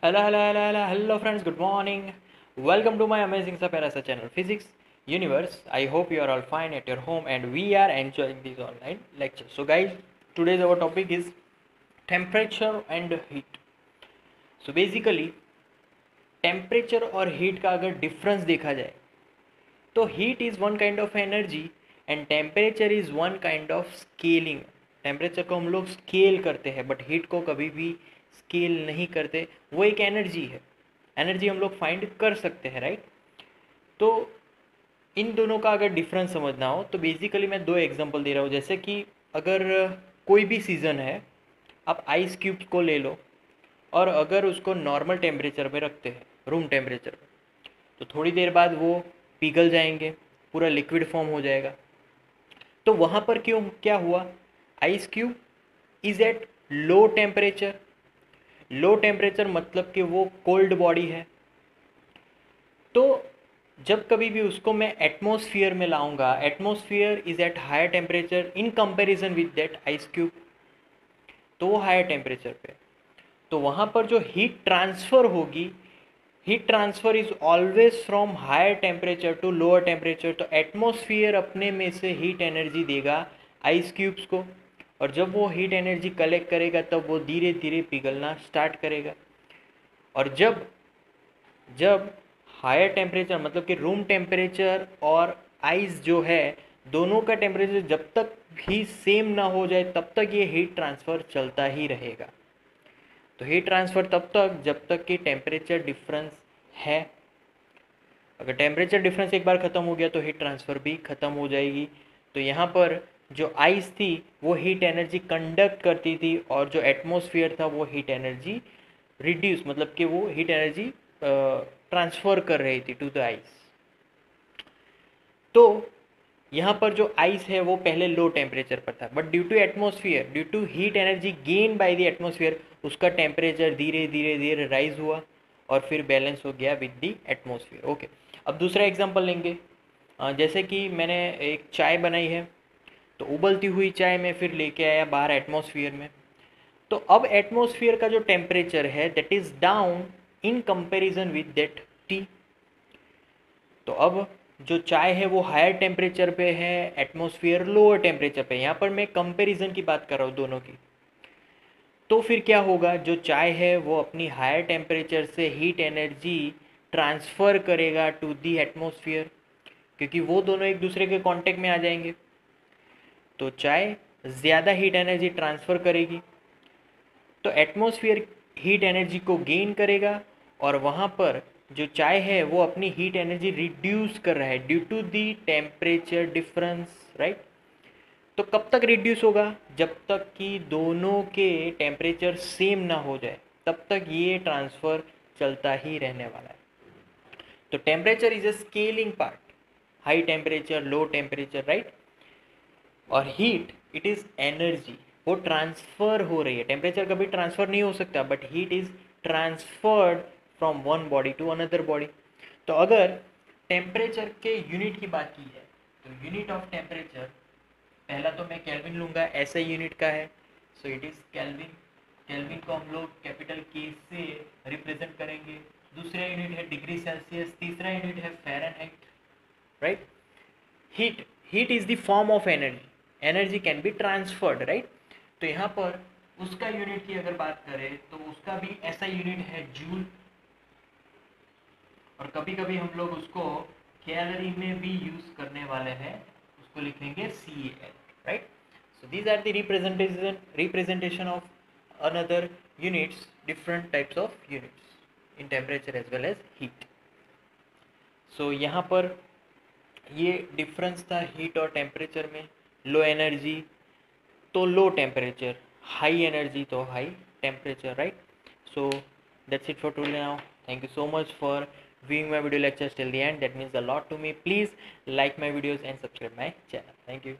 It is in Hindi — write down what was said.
Hello friends, good morning. Welcome to my amazing Saparasa channel, Physics Universe. I hope you are all fine at your home and we are enjoying these online lectures. So guys, today's our topic is temperature and heat. So basically, temperature और heat का अगर difference देखा जाए तो heat is one kind of energy and temperature is one kind of scaling. Temperature को हम लोग स्केल करते हैं बट हीट को कभी भी स्केल नहीं करते. वो एक एनर्जी है. एनर्जी हम लोग फाइंड कर सकते हैं, राइट. तो इन दोनों का अगर डिफरेंस समझना हो तो बेसिकली मैं दो एग्जांपल दे रहा हूँ. जैसे कि अगर कोई भी सीज़न है, आप आइस क्यूब्स को ले लो और अगर उसको नॉर्मल टेम्परेचर पे रखते हैं, रूम टेम्परेचर पे, तो थोड़ी देर बाद वो पिघल जाएंगे, पूरा लिक्विड फॉर्म हो जाएगा. तो वहाँ पर क्यों क्या हुआ? Ice cube is at low temperature. Low temperature मतलब कि वो कोल्ड बॉडी है. तो जब कभी भी उसको मैं एटमॉस्फेयर में लाऊंगा, atmosphere is at higher temperature in comparison with that ice cube, तो वो हायर टेम्परेचर पे. तो वहाँ पर जो हीट ट्रांसफ़र होगी, heat transfer is always from higher temperature to lower temperature. तो एटमॉस्फेयर अपने में से हीट एनर्जी देगा आइस क्यूब्स को, और जब वो हीट एनर्जी कलेक्ट करेगा तब वो धीरे धीरे पिघलना स्टार्ट करेगा. और जब जब हायर टेम्परेचर मतलब कि रूम टेम्परेचर और आइस जो है, दोनों का टेम्परेचर जब तक भी सेम ना हो जाए तब तक ये हीट ट्रांसफ़र चलता ही रहेगा. तो हीट ट्रांसफ़र तब तक जब तक कि टेम्परेचर डिफरेंस है. अगर टेम्परेचर डिफरेंस एक बार ख़त्म हो गया तो हीट ट्रांसफ़र भी ख़त्म हो जाएगी. तो यहाँ पर जो आइस थी वो हीट एनर्जी कंडक्ट करती थी और जो एटमॉस्फेयर था वो हीट एनर्जी रिड्यूस मतलब कि वो हीट एनर्जी ट्रांसफ़र कर रही थी टू द आइस. तो यहाँ पर जो आइस है वो पहले लो टेम्परेचर पर था, but due to atmosphere, due to heat energy gain by the atmosphere, उसका टेम्परेचर धीरे धीरे धीरे राइज हुआ और फिर बैलेंस हो गया विद द एटमॉस्फेयर. ओके, अब दूसरा एग्जांपल लेंगे. जैसे कि मैंने एक चाय बनाई है, तो उबलती हुई चाय में फिर लेके आया बाहर एटमॉस्फेयर में. तो अब एटमॉस्फेयर का जो टेम्परेचर है that is down in comparison with that T. तो अब जो चाय है वो हायर टेम्परेचर पे है, एटमॉस्फेयर लोअर टेम्परेचर पे. यहाँ पर मैं कंपैरिजन की बात कर रहा हूँ दोनों की. तो फिर क्या होगा? जो चाय है वो अपनी हायर टेम्परेचर से हीट एनर्जी ट्रांसफ़र करेगा टू दी एटमॉस्फेयर, क्योंकि वो दोनों एक दूसरे के कांटेक्ट में आ जाएंगे. तो चाय ज़्यादा हीट एनर्जी ट्रांसफ़र करेगी, तो एटमॉस्फेयर हीट एनर्जी को गेन करेगा और वहाँ पर जो चाय है वो अपनी हीट एनर्जी रिड्यूस कर रहा है due to the temperature difference, right. तो कब तक रिड्यूस होगा? जब तक कि दोनों के टेम्परेचर सेम ना हो जाए तब तक ये ट्रांसफ़र चलता ही रहने वाला है. तो temperature is a scaling part, high temperature, low temperature, right. और हीट इट इज़ एनर्जी, वो ट्रांसफ़र हो रही है. टेम्परेचर कभी ट्रांसफ़र नहीं हो सकता, but heat is transferred from one body to another body. तो अगर टेम्परेचर के यूनिट की बात की है तो यूनिट ऑफ टेम्परेचर, पहला तो मैं केल्विन लूँगा, ऐसा यूनिट का है. So it is kelvin. Kelvin को हम लोग कैपिटल के से रिप्रेजेंट करेंगे. दूसरा यूनिट है डिग्री सेल्सियस, तीसरा यूनिट है Fahrenheit, right. Heat, heat is the form of energy, energy can be transferred, right. तो यहाँ पर उसका यूनिट की अगर बात करें तो उसका भी ऐसा यूनिट है जूल, और कभी कभी हम लोग उसको कैलोरी में भी यूज़ करने वाले हैं, उसको लिखेंगे CAL, right. So these are the representation of another units, different types of units in temperature as well as heat. So यहाँ पर ये डिफरेंस था हीट और टेम्परेचर में. लो एनर्जी तो लो टेम्परेचर, हाई एनर्जी तो high temperature, right. So that's it for today now. Thank you so much for viewing my video lectures till the end. That means a lot to me. Please like my videos and subscribe my channel. Thank you.